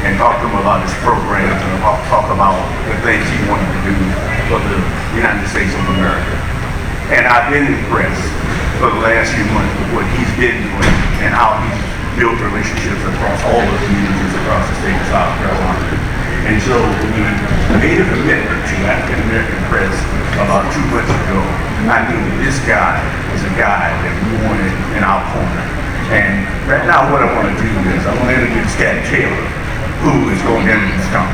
and talk to him about his programs and talk about the things he wanted to do for the United States of America. And I've been impressed for the last few months with what he's been doing and how he's built relationships across all the communities across the state of South Carolina. And so we made a commitment to African American press about 2 months ago. I knew that this guy is a guy that we wanted in our corner. And right now what I want to do is I want to introduce Cat Taylor, who is going to introduce Tom.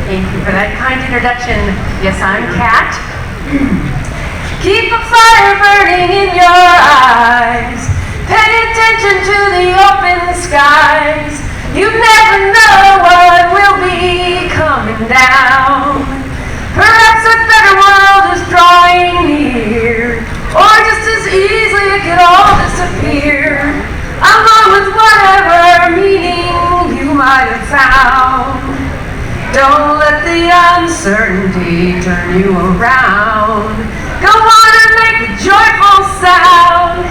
Thank you for that kind introduction. Yes, I'm Kat. Keep a fire burning in your eyes. Pay attention to the open skies. You never know what will be coming down. Perhaps a better world is drawing near, or just as easily it could all disappear, along with whatever meaning you might have found. Don't let the uncertainty turn you around. Go on and make a joyful sound.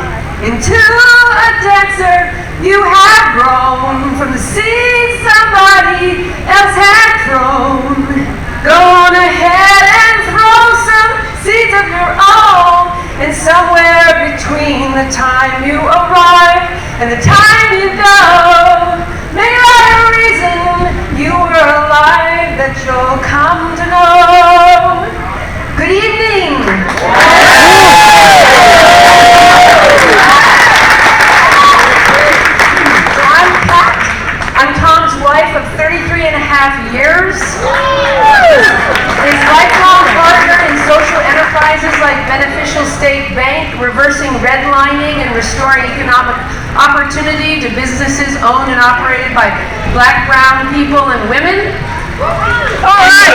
Into a dancer you have grown from the seeds somebody else had thrown. Go on ahead and throw some seeds of your own. And somewhere between the time you arrive and the time you go, may lie a reason you were alive that you'll come to know. Good evening. I'm Pat. I'm Tom's wife of 33 and a half years. His lifelong partner in social enterprises like Beneficial State Bank, reversing redlining and restoring economic opportunity to businesses owned and operated by Black, brown people and women. All right.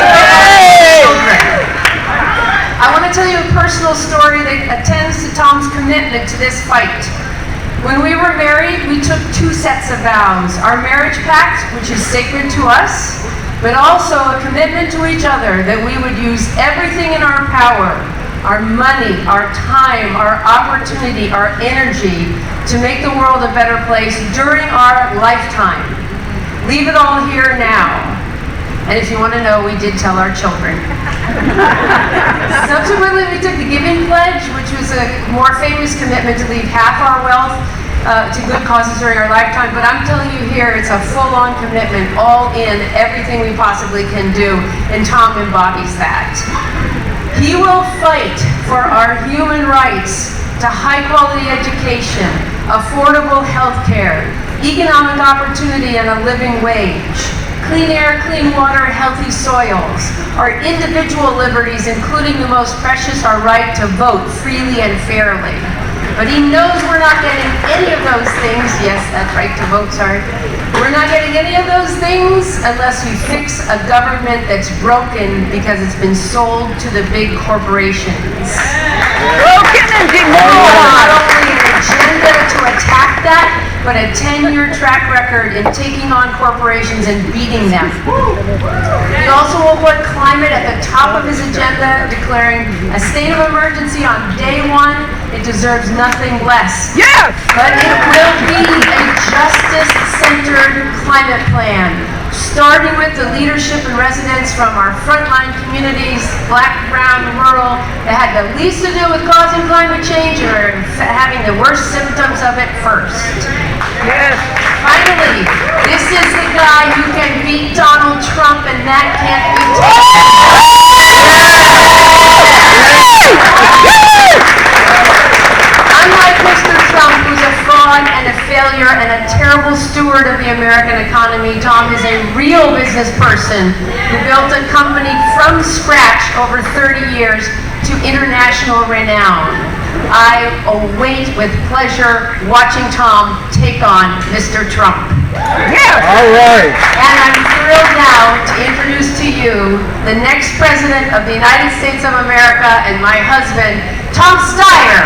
I want to tell you a personal story that attends to Tom's commitment to this fight. When we were married, we took 2 sets of vows. Our marriage pact, which is sacred to us, but also a commitment to each other that we would use everything in our power, our money, our time, our opportunity, our energy, to make the world a better place during our lifetime. Leave it all here now. And if you want to know, we did tell our children. Subsequently, we took the Giving Pledge, which was a more famous commitment to leave half our wealth to good causes during our lifetime. But I'm telling you here, it's a full-on commitment, all in, everything we possibly can do. And Tom embodies that. He will fight for our human rights to high-quality education, affordable health care, economic opportunity and a living wage, clean air, clean water, healthy soils, our individual liberties, including the most precious, our right to vote freely and fairly. But he knows we're not getting any of those things. Yes, that right to vote, sorry. We're not getting any of those things unless we fix a government that's broken because it's been sold to the big corporations. Broken and demoralized. Not only an agenda to attack that, but a 10-year track record in taking on corporations and beating them. He also will put climate at the top of his agenda, declaring a state of emergency on day 1. It deserves nothing less. Yes! But it will be a justice-centered climate plan, starting with the leadership and residents from our frontline communities, Black, brown, rural, that had the least to do with causing climate change or having the worst symptoms of it first. Yes! Finally, this is the guy who can beat Donald Trump, and that can't be taken. Unlike Mr. Trump, who's a fraud and a failure and a terrible steward of the American economy, Tom is a real business person who built a company from scratch over 30 years to international renown. I await with pleasure watching Tom take on Mr. Trump. Yes! All right. And I'm thrilled now to introduce to you the next President of the United States of America and my husband, Tom Steyer.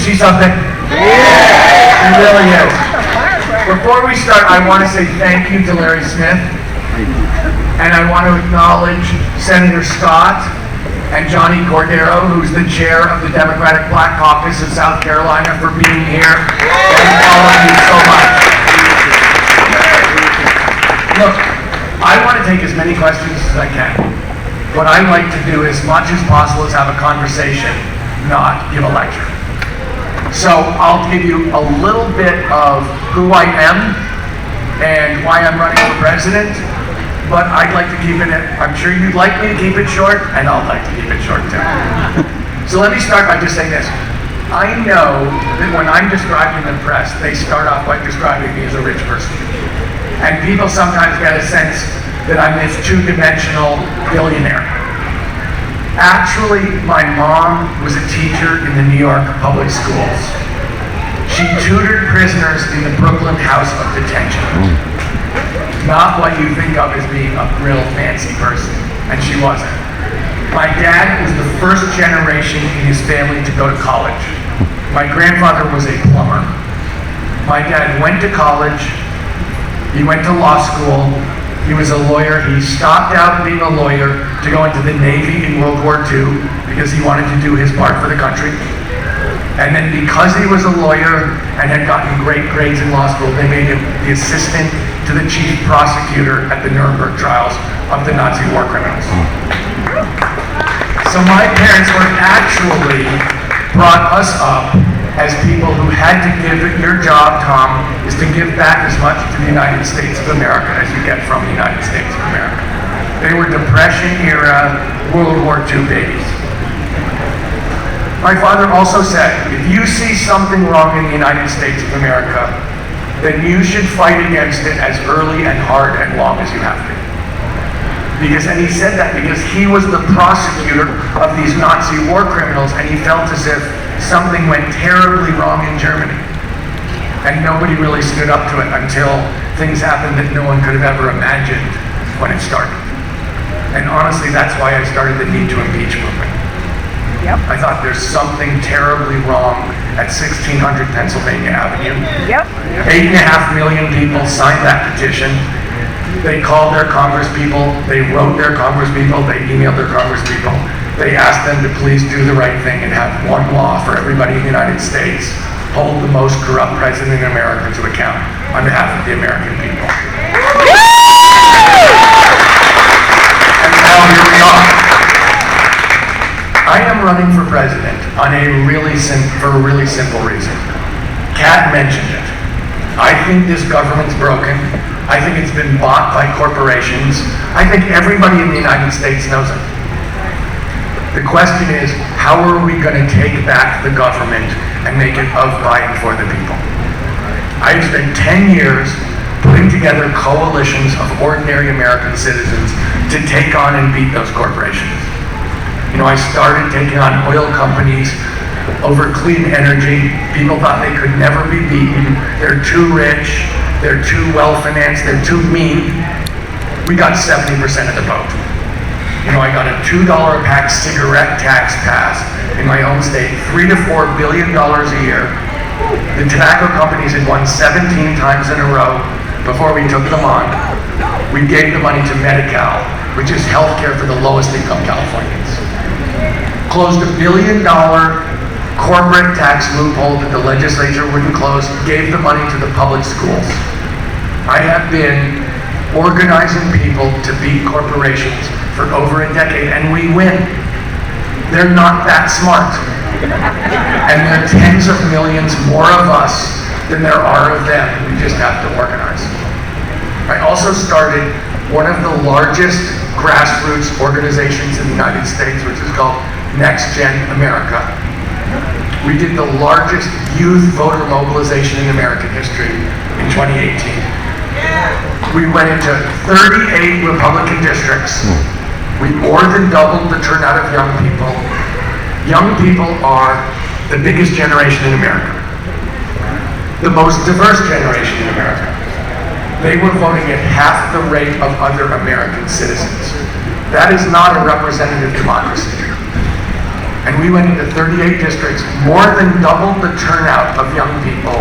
she something? Yeah! She really is. Before we start, I want to say thank you to Larry Smith, and I want to acknowledge Senator Scott and Johnnie Cordero, who's the chair of the Democratic Black Caucus of South Carolina, for being here. Thank all of you so much. Look, I want to take as many questions as I can. What I like to do as much as possible is have a conversation, not give a lecture. So I'll give you a little bit of who I am and why I'm running for president, but I'd like to keep it, I'm sure you'd like me to keep it short, and I'd like to keep it short too. So let me start by just saying this. I know that when I'm described in the press, they start off by describing me as a rich person. And people sometimes get a sense that I'm this two-dimensional billionaire. Actually, my mom was a teacher in the New York public schools. She tutored prisoners in the Brooklyn House of Detention. Not what you think of as being a real fancy person, and she wasn't. My dad was the first generation in his family to go to college. My grandfather was a plumber. My dad went to college. He went to law school. He was a lawyer. He stopped out being a lawyer to go into the Navy in World War II because he wanted to do his part for the country. And then because he was a lawyer and had gotten great grades in law school, they made him the assistant to the chief prosecutor at the Nuremberg trials of the Nazi war criminals. So my parents were actually brought us up as people who had to give, your job, Tom, is to give back as much to the United States of America as you get from the United States of America. They were Depression-era, World War II babies. My father also said, if you see something wrong in the United States of America, then you should fight against it as early and hard and long as you have to. And he said that because he was the prosecutor of these Nazi war criminals, and he felt as if something went terribly wrong in Germany. And nobody really stood up to it until things happened that no one could have ever imagined when it started. And honestly, that's why I started the Need to Impeach movement. Yep. I thought there's something terribly wrong at 1600 Pennsylvania Avenue. Yep. 8.5 million people signed that petition. They called their congresspeople, they wrote their congresspeople, they emailed their congresspeople. They asked them to please do the right thing and have one law for everybody in the United States, hold the most corrupt president in America to account on behalf of the American people. And now here we are. I am running for president on for a really simple reason. Kat mentioned it. I think this government's broken. I think it's been bought by corporations. I think everybody in the United States knows it. The question is, how are we going to take back the government and make it of, by, and for the people? I've spent 10 years putting together coalitions of ordinary American citizens to take on and beat those corporations. You know, I started taking on oil companies over clean energy. People thought they could never be beaten. They're too rich. They're too well-financed. They're too mean. We got 70% of the vote. You know, I got a $2 a pack cigarette tax passed in my own state, $3 to $4 billion a year. The tobacco companies had won 17 times in a row before we took them on. We gave the money to Medi-Cal, which is health care for the lowest income Californians. Closed $1 billion corporate tax loophole that the legislature wouldn't close, gave the money to the public schools. I have been organizing people to beat corporations for over a decade, and we win. They're not that smart. And there are tens of millions more of us than there are of them. We just have to organize. I also started one of the largest grassroots organizations in the United States, which is called Next Gen America. We did the largest youth voter mobilization in American history in 2018. We went into 38 Republican districts. We more than doubled the turnout of young people. Young people are the biggest generation in America, the most diverse generation in America. They were voting at half the rate of other American citizens. That is not a representative democracy. And we went into 38 districts, more than doubled the turnout of young people,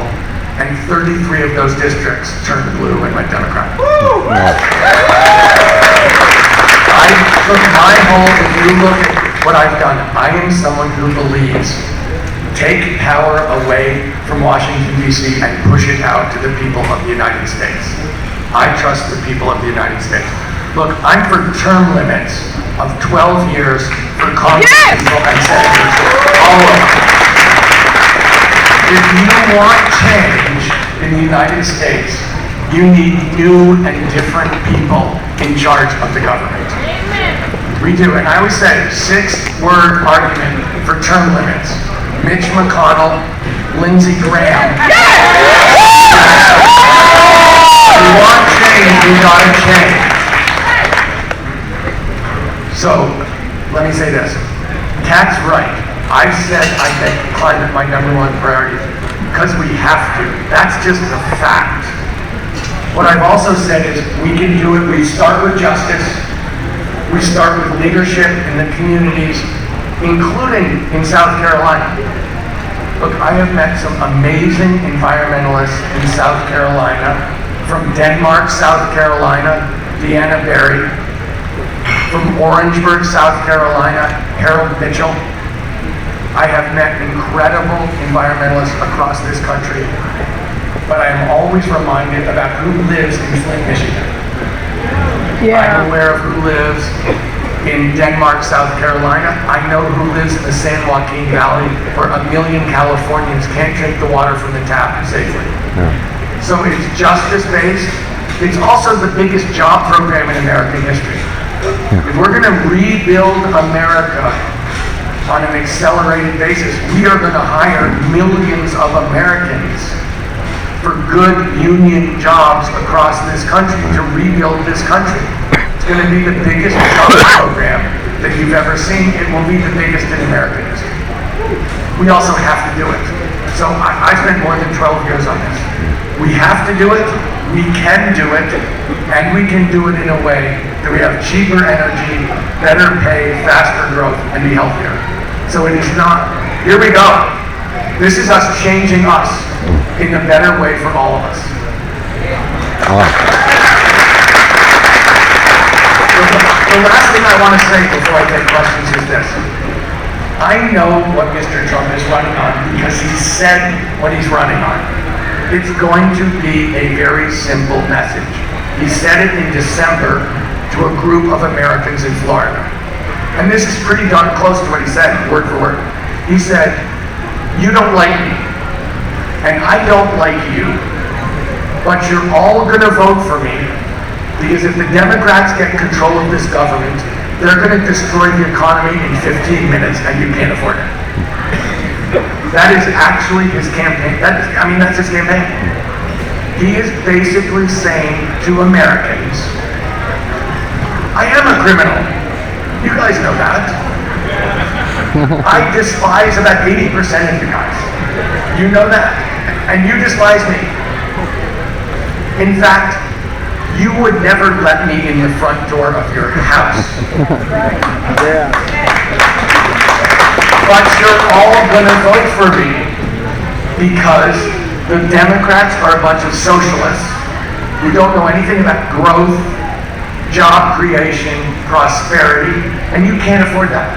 and 33 of those districts turned blue and went Democrat. I took my whole, if you look at what I've done, I am someone who believes take power away from Washington, D.C. and push it out to the people of the United States. I trust the people of the United States. Look, I'm for term limits of 12 years for Congress people and senators, all of them. If you want change in the United States, you need new and different people in charge of the government. We do, and I always say, 6-word argument for term limits. Mitch McConnell, Lindsey Graham. If you want change, you gotta change. So, let me say this. Kat's right. I've said I make climate my #1 priority because we have to. That's just a fact. What I've also said is we can do it. We start with justice. We start with leadership in the communities, including in South Carolina. Look, I have met some amazing environmentalists in South Carolina, from Denmark, South Carolina, Deanna Berry, from Orangeburg, South Carolina, Harold Mitchell. I have met incredible environmentalists across this country, but I am always reminded about who lives in Flint, Michigan. I'm aware of who lives in Denmark, South Carolina. I know who lives in the San Joaquin Valley, where 1 million Californians can't drink the water from the tap safely. So it's justice-based. It's also the biggest job program in American history. If we're going to rebuild America on an accelerated basis, we are going to hire millions of Americans for good union jobs across this country to rebuild this country. It's going to be the biggest job program that you've ever seen. It will be the biggest in American history. We also have to do it. So I spent more than 12 years on this. We have to do it, we can do it, and we can do it in a way that we have cheaper energy, better pay, faster growth, and be healthier. So it is not, here we go. This is us changing us in a better way for all of us. The last thing I want to say before I take questions is this. I know what Mr. Trump is running on because he said what he's running on. It's going to be a very simple message. He said it in December to a group of Americans in Florida. And this is pretty darn close to what he said, word for word. He said, "You don't like me, and I don't like you, but you're all gonna vote for me, because if the Democrats get control of this government, they're gonna destroy the economy in 15 minutes, and you can't afford it." That is actually his campaign. That's his campaign. He is basically saying to Americans, I am a criminal. You guys know that. I despise about 80% of you guys. You know that. And you despise me. In fact, you would never let me in the front door of your house. But you're all gonna vote for me because the Democrats are a bunch of socialists who don't know anything about growth, job creation, prosperity, and you can't afford that.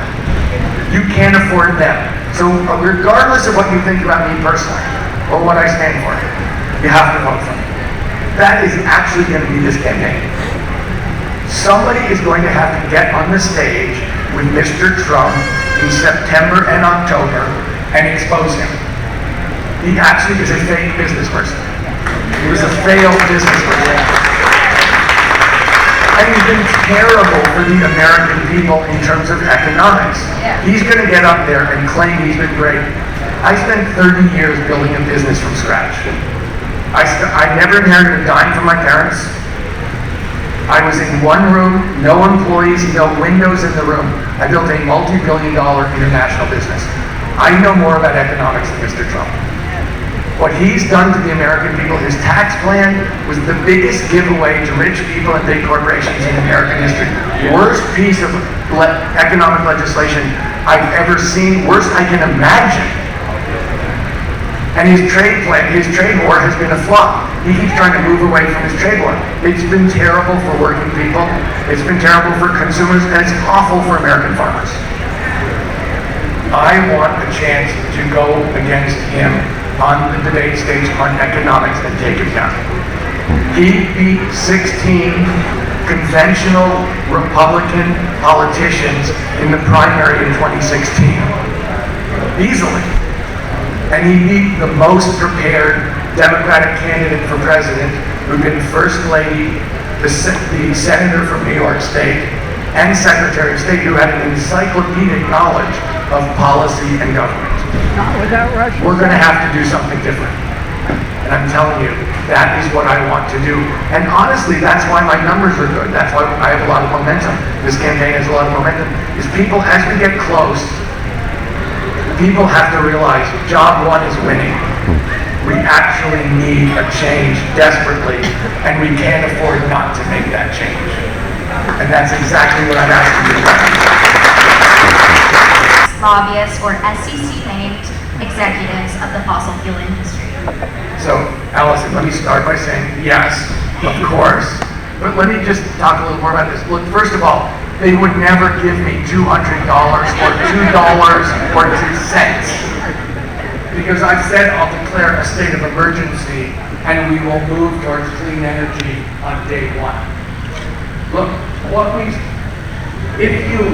You can't afford them. So regardless of what you think about me personally or what I stand for, you have to vote for me. That is actually going to be this campaign. Somebody is going to have to get on the stage with Mr. Trump in September and October and expose him. He actually is a fake business person. He was a failed business person. And he's been terrible for the American people in terms of economics. He's going to get up there and claim he's been great. I spent 30 years building a business from scratch. I never inherited a dime from my parents. I was in one room, no employees, no windows in the room. I built a multi-billion-dollar international business. I know more about economics than Mr. Trump. What he's done to the American people, his tax plan was the biggest giveaway to rich people and big corporations in American history. Worst piece of economic legislation I've ever seen, worst I can imagine. And his trade war has been a flop. He keeps trying to move away from his trade war. It's been terrible for working people. It's been terrible for consumers, and it's awful for American farmers. I want a chance to go against him on the debate stage on economics and take him down. He beat 16 conventional Republican politicians in the primary in 2016. Easily. And he beat the most prepared Democratic candidate for president, who'd been First Lady, the senator from New York State, and Secretary of State, who had an encyclopedic knowledge of policy and government. Not without Russian. We're going to have to do something different. And I'm telling you, that is what I want to do. And honestly, that's why my numbers are good. That's why I have a lot of momentum. This campaign has a lot of momentum. Is people, as we get close, people have to realize job one is winning. We actually need a change desperately, and we can't afford not to make that change. And that's exactly what I'm asking you to do. Lobbyists or SEC-named executives of the fossil fuel industry. So, Allison, let me start by saying, yes, of course. But let me just talk a little more about this. Look, first of all, they would never give me $200 or $2 or 2 cents. Because I've said I'll declare a state of emergency and we will move towards clean energy on day one. Look, if you